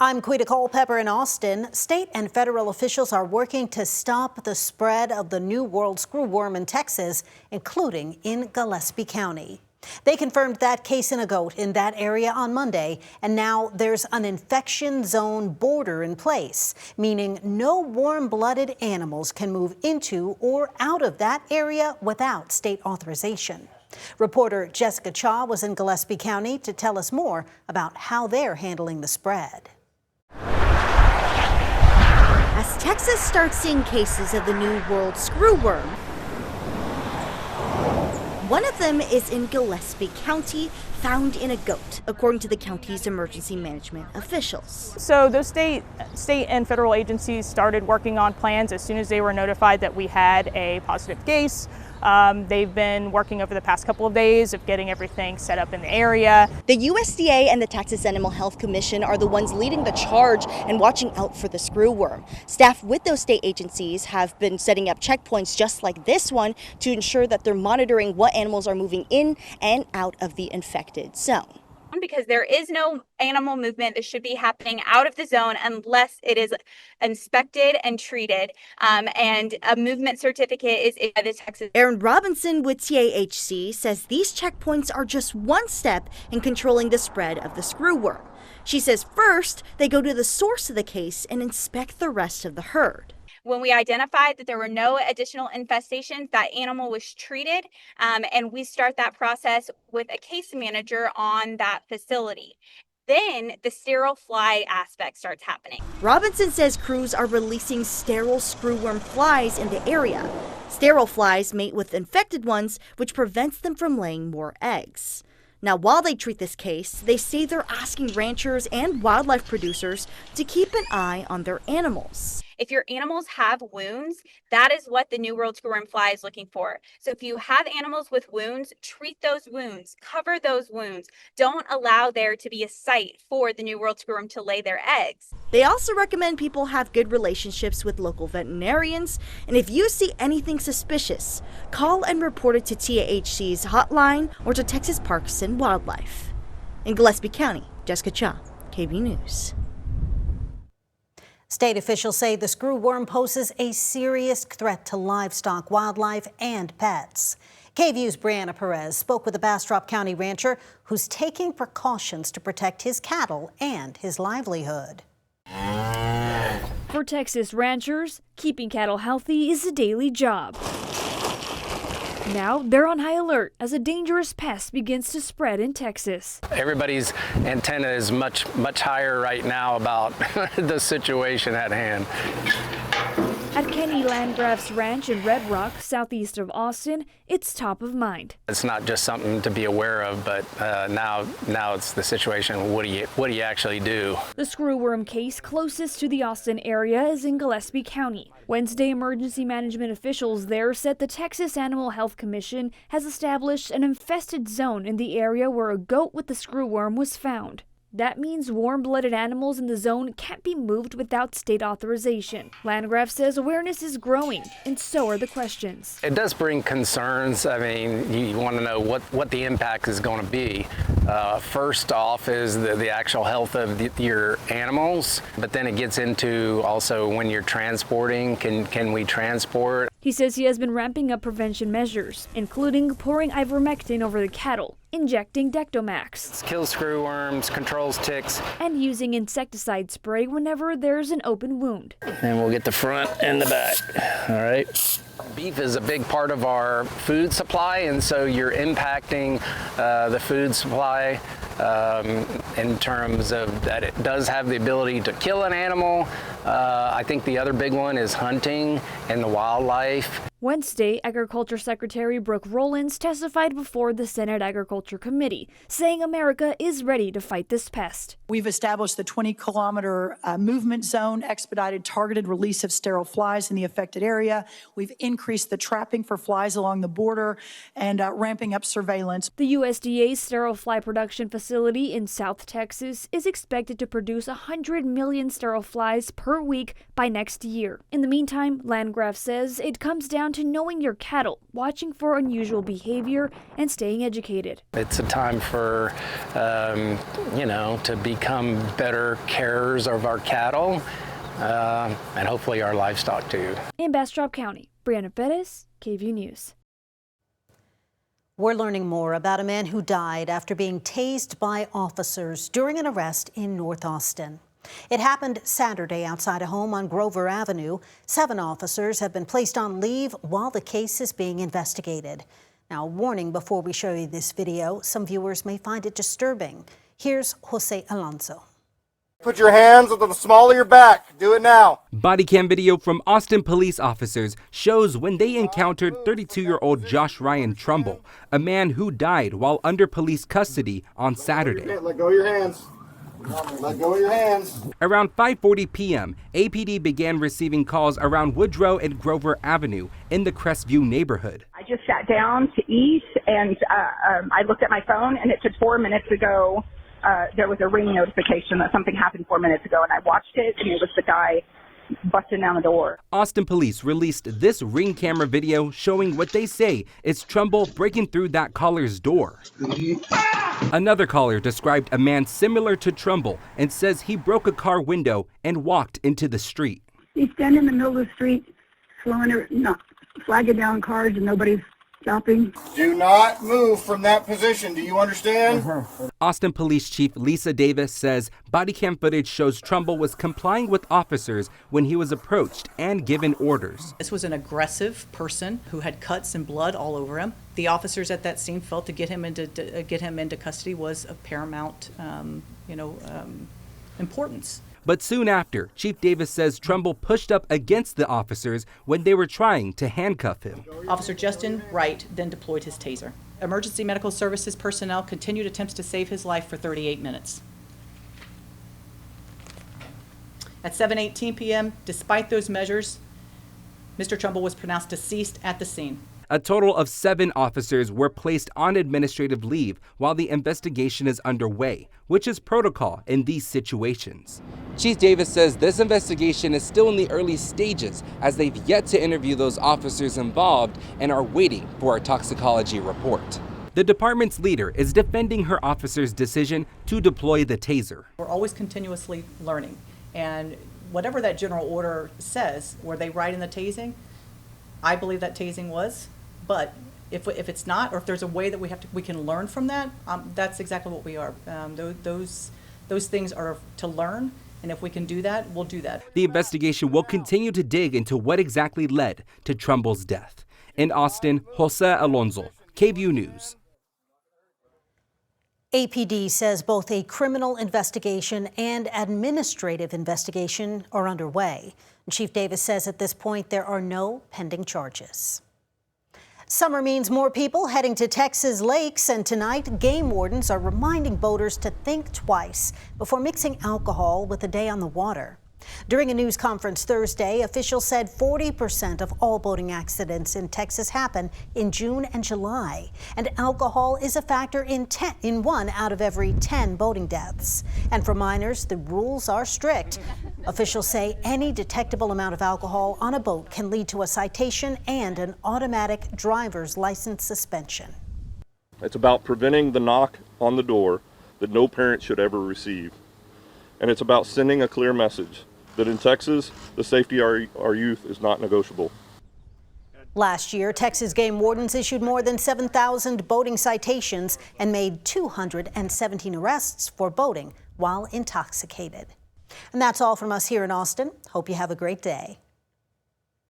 I'm Quita Culpepper in Austin. State and federal officials are working to stop the spread of the New World screwworm in Texas, including in Gillespie County. They confirmed that case in a goat in that area on Monday, and now there's an infection zone border in place, meaning no warm-blooded animals can move into or out of that area without state authorization. Reporter Jessica Cha was in Gillespie County to tell us more about how they're handling the spread. As Texas starts seeing cases of the New World screwworm, one of them is in Gillespie County, found in a goat, according to the county's emergency management officials. So those state and federal agencies started working on plans as soon as they were notified that we had a positive case. They've been working over the past couple of days of getting everything set up in the area. The USDA and the Texas Animal Health Commission are the ones leading the charge and watching out for the screwworm. Staff with those state agencies have been setting up checkpoints just like this one to ensure that they're monitoring what animals are moving in and out of the infected zone. Because there is no animal movement that should be happening out of the zone unless it is inspected and treated, and a movement certificate is issued by the Texas. Erin Robinson with TAHC says these checkpoints are just one step in controlling the spread of the screwworm. She says first, they go to the source of the case and inspect the rest of the herd. When we identified that there were no additional infestations, that animal was treated, and we start that process with a case manager on that facility. Then the sterile fly aspect starts happening. Robinson says crews are releasing sterile screwworm flies in the area. Sterile flies mate with infected ones, which prevents them from laying more eggs. Now, while they treat this case, they say they're asking ranchers and wildlife producers to keep an eye on their animals. If your animals have wounds, that is what the New World screwworm fly is looking for. So if you have animals with wounds, treat those wounds, cover those wounds. Don't allow there to be a site for the New World screwworm to lay their eggs. They also recommend people have good relationships with local veterinarians, and if you see anything suspicious, call and report it to TAHC's hotline or to Texas Parks and Wildlife. In Gillespie County, Jessica Cha, KVUE News. State officials say the screwworm poses a serious threat to livestock, wildlife, and pets. KVUE's Brianna Perez spoke with a Bastrop County rancher who's taking precautions to protect his cattle and his livelihood. For Texas ranchers, keeping cattle healthy is a daily job. Now they're on high alert as a dangerous pest begins to spread in Texas. Everybody's antenna is much higher right now about the situation at hand. At Kenny Landgraf's ranch in Red Rock, southeast of Austin, it's top of mind. It's not just something to be aware of, but now it's the situation. What do you actually do? The screwworm case closest to the Austin area is in Gillespie County. Wednesday, emergency management officials there said the Texas Animal Health Commission has established an infested zone in the area where a goat with the screwworm was found. That means warm-blooded animals in the zone can't be moved without state authorization. Landgraf says awareness is growing, and so are the questions. It does bring concerns. I mean, you want to know what the impact is going to be. First off is the actual health of your animals, but then it gets into also when you're transporting, can we transport? He says he has been ramping up prevention measures, including pouring ivermectin over the cattle, injecting Dectomax. It kills screwworms, controls ticks. And using insecticide spray whenever there's an open wound. And we'll get the front and the back. All right. Beef is a big part of our food supply, and so you're impacting the food supply in terms of that it does have the ability to kill an animal. I think the other big one is hunting and the wildlife. Wednesday, Agriculture Secretary Brooke Rollins testified before the Senate Agriculture Committee, saying America is ready to fight this pest. We've established the 20-kilometer movement zone, expedited targeted release of sterile flies in the affected area. We've increased the trapping for flies along the border and ramping up surveillance. The USDA's sterile fly production facility in South Texas is expected to produce 100 million sterile flies per week by next year. In the meantime, Landgraf says it comes down down to knowing your cattle, watching for unusual behavior, and staying educated. It's a time for, to become better carers of our cattle and hopefully our livestock too. In Bastrop County, Brianna Perez, KVUE News. We're learning more about a man who died after being tased by officers during an arrest in North Austin. It happened Saturday outside a home on Grover Avenue. 7 officers have been placed on leave while the case is being investigated. Now, a warning before we show you this video, some viewers may find it disturbing. Here's Jose Alonso. Put your hands on the small of your back. Do it now. Body cam video from Austin police officers shows when they encountered 32-year-old Josh Ryan Trumbull, a man who died while under police custody on Saturday. Let go of your hands. Let go of your hands. Around 5:40 p.m., APD began receiving calls around Woodrow and Grover Avenue in the Crestview neighborhood. I just sat down to eat, and I looked at my phone, and it said 4 minutes ago there was a ring notification that something happened 4 minutes ago, and I watched it, and it was the guy busting down the door. Austin police released this ring camera video showing what they say is Trumbull breaking through that caller's door. Another caller described a man similar to Trumbull and says he broke a car window and walked into the street. He's standing in the middle of the street, flagging down cars, and nobody's stopping. Do not move from that position. Do you understand? Austin Police Chief Lisa Davis says body cam footage shows Trumbull was complying with officers when he was approached and given orders. This was an aggressive person who had cuts and blood all over him. The officers at that scene felt to get him into custody was of paramount, importance. But soon after, Chief Davis says Trumbull pushed up against the officers when they were trying to handcuff him. Officer Justin Wright then deployed his taser. Emergency medical services personnel continued attempts to save his life for 38 minutes. At 7:18 p.m., despite those measures, Mr. Trumbull was pronounced deceased at the scene. A total of 7 officers were placed on administrative leave while the investigation is underway, which is protocol in these situations. Chief Davis says this investigation is still in the early stages as they've yet to interview those officers involved and are waiting for a toxicology report. The department's leader is defending her officer's decision to deploy the taser. We're always continuously learning, and whatever that general order says, were they right in the tasing? I believe that tasing was. But if it's not, or if there's a way that we can learn from that, that's exactly what we are. Those things are to learn, and if we can do that, we'll do that. The investigation will continue to dig into what exactly led to Trumbull's death. In Austin, Jose Alonso, KVUE News. APD says both a criminal investigation and administrative investigation are underway. Chief Davis says at this point there are no pending charges. Summer means more people heading to Texas lakes, and tonight game wardens are reminding boaters to think twice before mixing alcohol with a day on the water. During a news conference Thursday, officials said 40% of all boating accidents in Texas happen in June and July, and alcohol is a factor in 1 out of every 10 boating deaths. And for minors, the rules are strict. Officials say any detectable amount of alcohol on a boat can lead to a citation and an automatic driver's license suspension. It's about preventing the knock on the door that no parent should ever receive. And it's about sending a clear message that in Texas, the safety of our youth is not negotiable. Last year, Texas game wardens issued more than 7,000 boating citations and made 217 arrests for boating while intoxicated. And that's all from us here in Austin. Hope you have a great day.